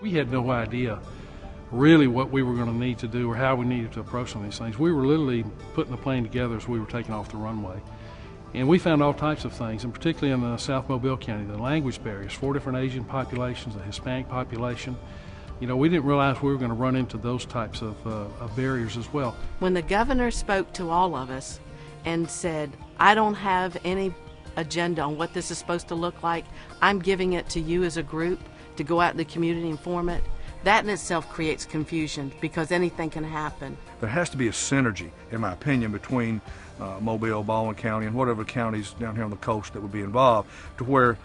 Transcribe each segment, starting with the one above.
We had no idea really what we were going to need to do or how we needed to approach some of these things. We were literally putting the plane together as we were taking off the runway. And we found all types of things, and particularly in the South Mobile County, the language barriers, 4 different Asian populations, a Hispanic population. You know, we didn't realize we were going to run into those types of barriers as well. When the governor spoke to all of us and said, I don't have any agenda on what this is supposed to look like, I'm giving it to you as a group to go out in the community and form it, that in itself creates confusion because anything can happen. There has to be a synergy, in my opinion, between Mobile, Baldwin County, and whatever counties down here on the coast that would be involved, to where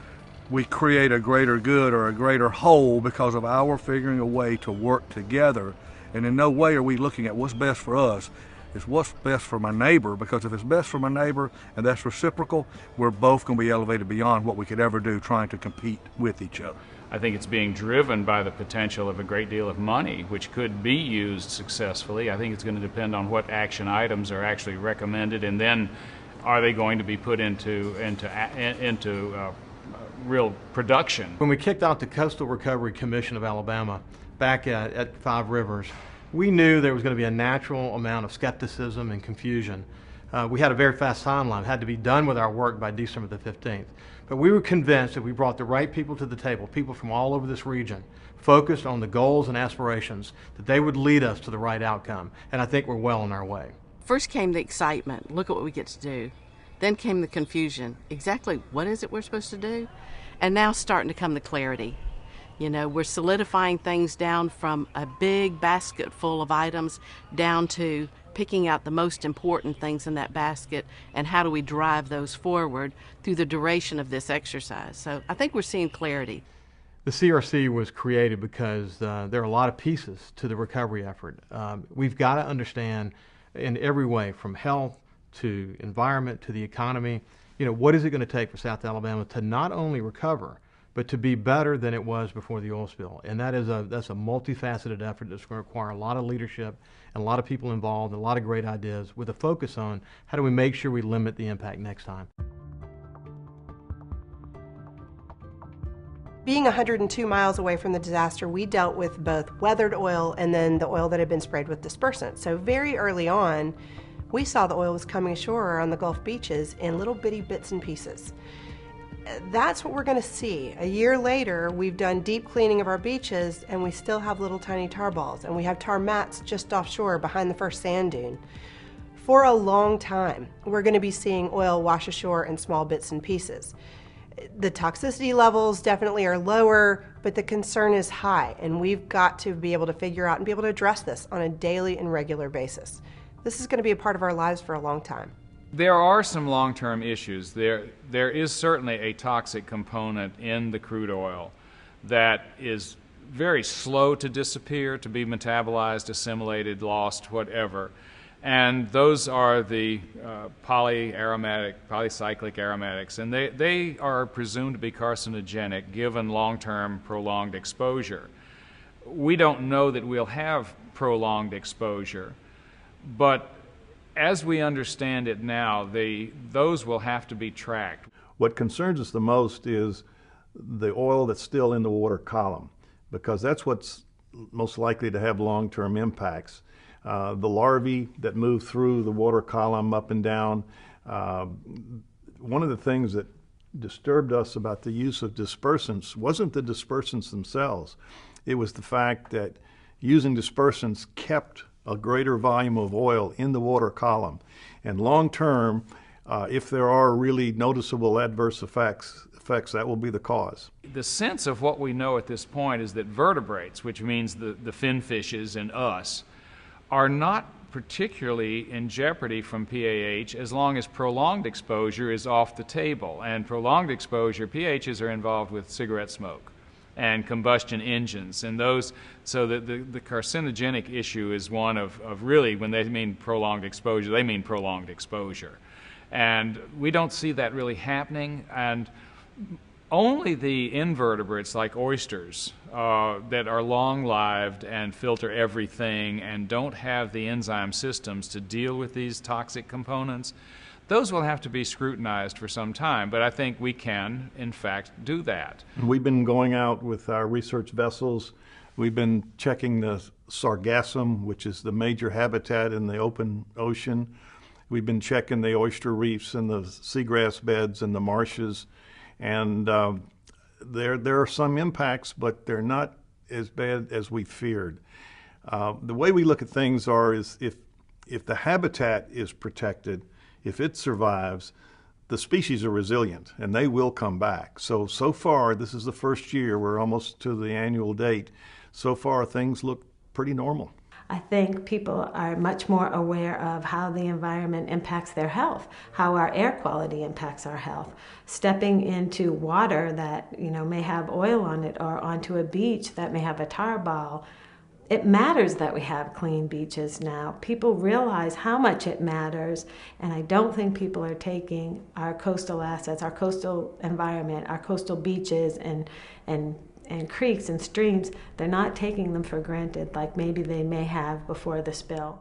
we create a greater good or a greater whole because of our figuring a way to work together. And in no way are we looking at what's best for us. It's what's best for my neighbor, because if it's best for my neighbor and that's reciprocal, we're both going to be elevated beyond what we could ever do trying to compete with each other. I think it's being driven by the potential of a great deal of money, which could be used successfully. I think it's going to depend on what action items are actually recommended, and then are they going to be put into real production. When we kicked out the Coastal Recovery Commission of Alabama back at Five Rivers, we knew there was going to be a natural amount of skepticism and confusion. We had a very fast timeline. It had to be done with our work by December the 15th. But we were convinced that we brought the right people to the table, people from all over this region, focused on the goals and aspirations, that they would lead us to the right outcome. And I think we're well on our way. First came the excitement, look at what we get to do. Then came the confusion, exactly what is it we're supposed to do? And now starting to come the clarity. You know, we're solidifying things down from a big basket full of items down to picking out the most important things in that basket and how do we drive those forward through the duration of this exercise. So I think we're seeing clarity. The CRC was created because there are a lot of pieces to the recovery effort. We've got to understand in every way, from health to environment to the economy, you know, what is it going to take for South Alabama to not only recover, but to be better than it was before the oil spill. And that's a multifaceted effort that's going to require a lot of leadership and a lot of people involved and a lot of great ideas with a focus on how do we make sure we limit the impact next time. Being 102 miles away from the disaster, we dealt with both weathered oil and then the oil that had been sprayed with dispersant. So very early on, we saw the oil was coming ashore on the Gulf beaches in little bitty bits and pieces. That's what we're going to see. A year later, we've done deep cleaning of our beaches and we still have little tiny tar balls, and we have tar mats just offshore behind the first sand dune. For a long time, we're going to be seeing oil wash ashore in small bits and pieces. The toxicity levels definitely are lower, but the concern is high, and we've got to be able to figure out and be able to address this on a daily and regular basis. This is going to be a part of our lives for a long time. There are some long-term issues. There is certainly a toxic component in the crude oil that is very slow to disappear, to be metabolized, assimilated, lost, whatever. And those are the polycyclic aromatics, and they are presumed to be carcinogenic given long-term prolonged exposure. We don't know that we'll have prolonged exposure, but as we understand it now, those will have to be tracked. What concerns us the most is the oil that's still in the water column, because that's what's most likely to have long-term impacts. The larvae that move through the water column up and down. One of the things that disturbed us about the use of dispersants wasn't the dispersants themselves. It was the fact that using dispersants kept a greater volume of oil in the water column. And long term, if there are really noticeable adverse effects, that will be the cause. The sense of what we know at this point is that vertebrates, which means the fin fishes and us, are not particularly in jeopardy from PAH as long as prolonged exposure is off the table. And prolonged exposure, PAHs are involved with cigarette smoke and combustion engines, and those, so the carcinogenic issue is one of really, when they mean prolonged exposure, they mean prolonged exposure. And we don't see that really happening, and only the invertebrates like oysters that are long-lived and filter everything and don't have the enzyme systems to deal with these toxic components, those will have to be scrutinized for some time, but I think we can, in fact, do that. We've been going out with our research vessels We've been checking the sargassum, which is the major habitat in the open ocean. We've been checking the oyster reefs and the seagrass beds and the marshes. And there are some impacts, but they're not as bad as we feared. The way we look at things is if the habitat is protected, if it survives, the species are resilient and they will come back. So far, this is the first year, we're almost to the annual date. So far, things look pretty normal. I think people are much more aware of how the environment impacts their health, how our air quality impacts our health. Stepping into water that may have oil on it, or onto a beach that may have a tar ball, it matters that we have clean beaches now. People realize how much it matters, and I don't think people are taking our coastal assets, our coastal environment, our coastal beaches and creeks and streams, they're not taking them for granted like maybe they may have before the spill.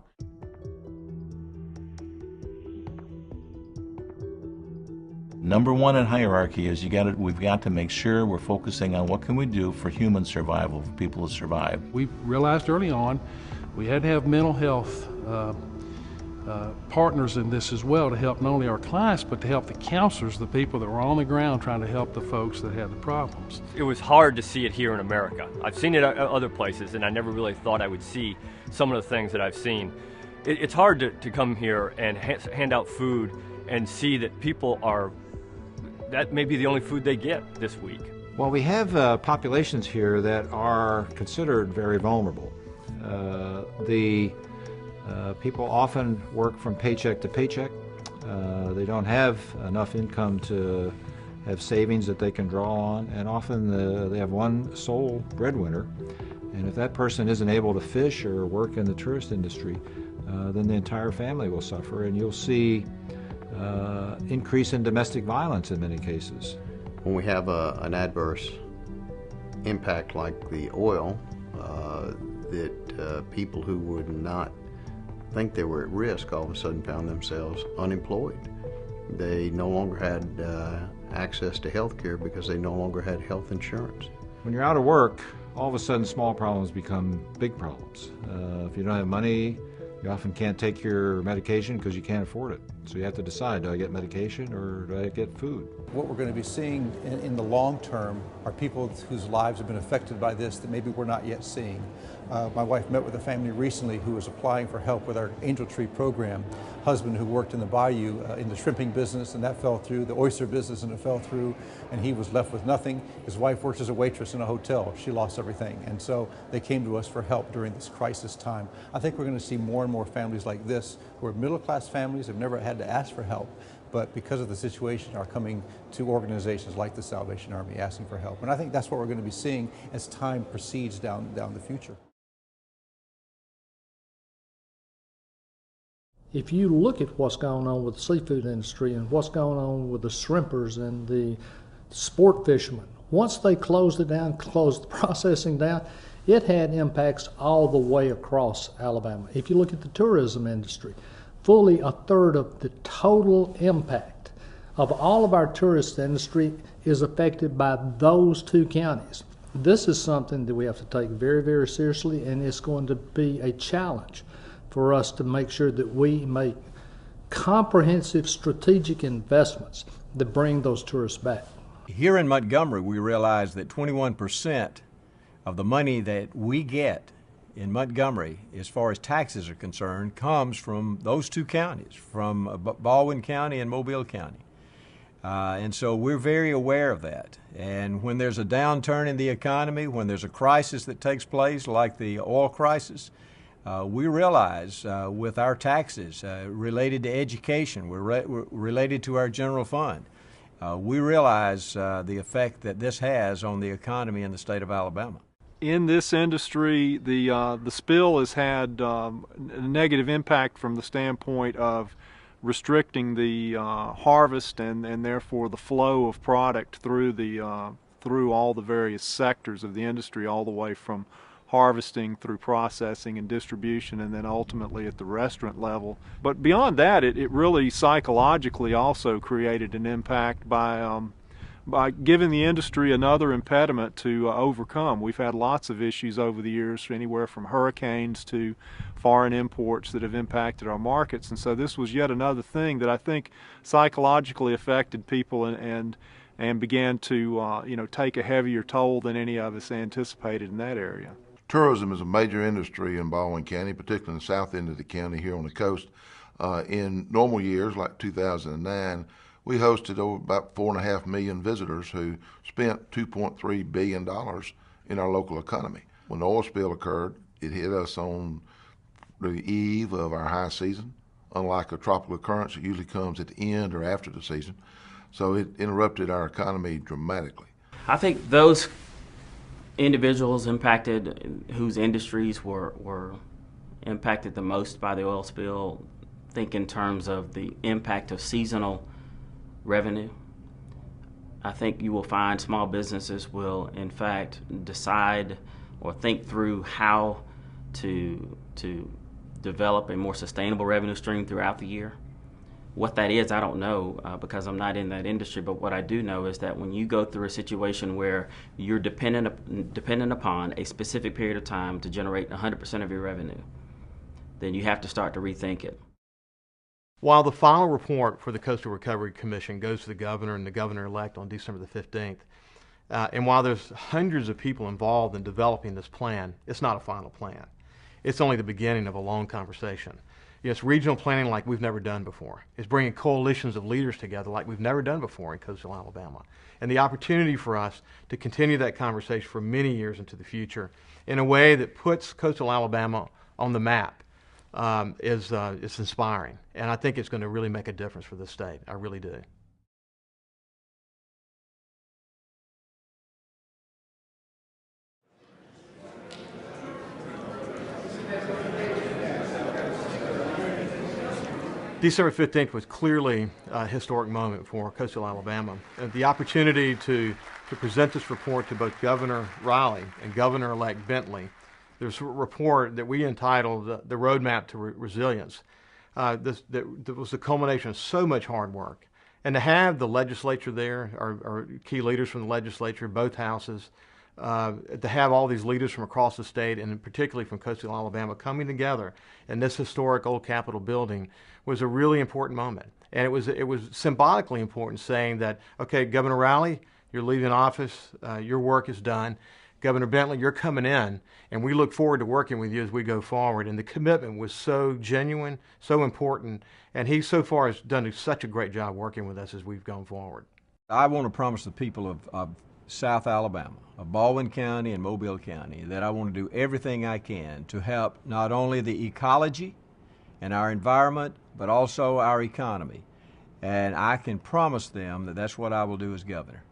Number one in hierarchy is we've got to make sure we're focusing on what can we do for human survival, for people to survive. We realized early on we had to have mental health partners in this as well, to help not only our clients but to help the counselors, the people that were on the ground trying to help the folks that had the problems. It was hard to see it here in America. I've seen it other places, and I never really thought I would see some of the things that I've seen. It's hard to come here and hand out food and see that people that may be the only food they get this week. Well, we have populations here that are considered very vulnerable. People often work from paycheck to paycheck. They don't have enough income to have savings that they can draw on, and often they have one sole breadwinner. And if that person isn't able to fish or work in the tourist industry, then the entire family will suffer, and you'll see increase in domestic violence in many cases. When we have an adverse impact like the oil, that people who would not think they were at risk all of a sudden found themselves unemployed. They no longer had access to health care because they no longer had health insurance. When you're out of work, all of a sudden small problems become big problems. If you don't have money, you often can't take your medication because you can't afford it. So you have to decide, do I get medication or do I get food? What we're going to be seeing in the long term are people whose lives have been affected by this that maybe we're not yet seeing. My wife met with a family recently who was applying for help with our Angel Tree program. Husband who worked in the bayou in the shrimping business, and that fell through, the oyster business, and it fell through, and he was left with nothing. His wife worked as a waitress in a hotel. She lost everything, and so they came to us for help during this crisis time. I think we're going to see more and more families like this, who are middle-class families, have never had to ask for help, but because of the situation are coming to organizations like the Salvation Army asking for help. And I think that's what we're going to be seeing as time proceeds down the future. If you look at what's going on with the seafood industry and what's going on with the shrimpers and the sport fishermen, once they closed it down, closed the processing down, it had impacts all the way across Alabama. If you look at the tourism industry, fully a third of the total impact of all of our tourist industry is affected by those two counties. This is something that we have to take very, very seriously, and it's going to be a challenge for us to make sure that we make comprehensive strategic investments that bring those tourists back. Here in Montgomery, we realize that 21% of the money that we get in Montgomery, as far as taxes are concerned, comes from those two counties, from Baldwin County and Mobile County. And so we're very aware of that. And when there's a downturn in the economy, when there's a crisis that takes place like the oil crisis, we realize with our taxes related to education, we're related to our general fund, we realize the effect that this has on the economy in the state of Alabama. In this industry, the spill has had a negative impact from the standpoint of restricting the harvest and therefore the flow of product through all the various sectors of the industry, all the way from harvesting through processing and distribution, and then ultimately at the restaurant level. But beyond that, it really psychologically also created an impact by by giving the industry another impediment to overcome. We've had lots of issues over the years, anywhere from hurricanes to foreign imports that have impacted our markets, and so this was yet another thing that I think psychologically affected people and began to take a heavier toll than any of us anticipated in that area. Tourism is a major industry in Baldwin County, particularly in the south end of the county here on the coast. In normal years, like 2009, we hosted over about 4.5 million visitors who spent $2.3 billion in our local economy. When the oil spill occurred, it hit us on the eve of our high season. Unlike a tropical occurrence, it usually comes at the end or after the season. So it interrupted our economy dramatically. I think those individuals impacted whose industries were impacted the most by the oil spill think in terms of the impact of seasonal revenue. I think you will find small businesses will in fact decide or think through how to develop a more sustainable revenue stream throughout the year. What that is, I don't know because I'm not in that industry, but what I do know is that when you go through a situation where you're dependent upon a specific period of time to generate 100% of your revenue, then you have to start to rethink it. While the final report for the Coastal Recovery Commission goes to the governor and the governor-elect on December the 15th, and while there's hundreds of people involved in developing this plan, it's not a final plan. It's only the beginning of a long conversation. It's regional planning like we've never done before. It's bringing coalitions of leaders together like we've never done before in coastal Alabama. And the opportunity for us to continue that conversation for many years into the future in a way that puts coastal Alabama on the map is inspiring. And I think it's going to really make a difference for this state. I really do. December 15th was clearly a historic moment for coastal Alabama. And the opportunity to present this report to both Governor Riley and Governor-elect Bentley. There's a report that we entitled The Roadmap to Resilience. That was the culmination of so much hard work. And to have the legislature there, our key leaders from the legislature, both houses, to have all these leaders from across the state and particularly from coastal Alabama coming together in this historic old Capitol building was a really important moment. And it was symbolically important, saying that, okay, Governor Riley, you're leaving office, your work is done. Governor Bentley, you're coming in, and we look forward to working with you as we go forward. And the commitment was so genuine, so important, and he so far has done such a great job working with us as we've gone forward. I want to promise the people of South Alabama, of Baldwin County and Mobile County, that I want to do everything I can to help not only the ecology and our environment, but also our economy. And I can promise them that that's what I will do as governor.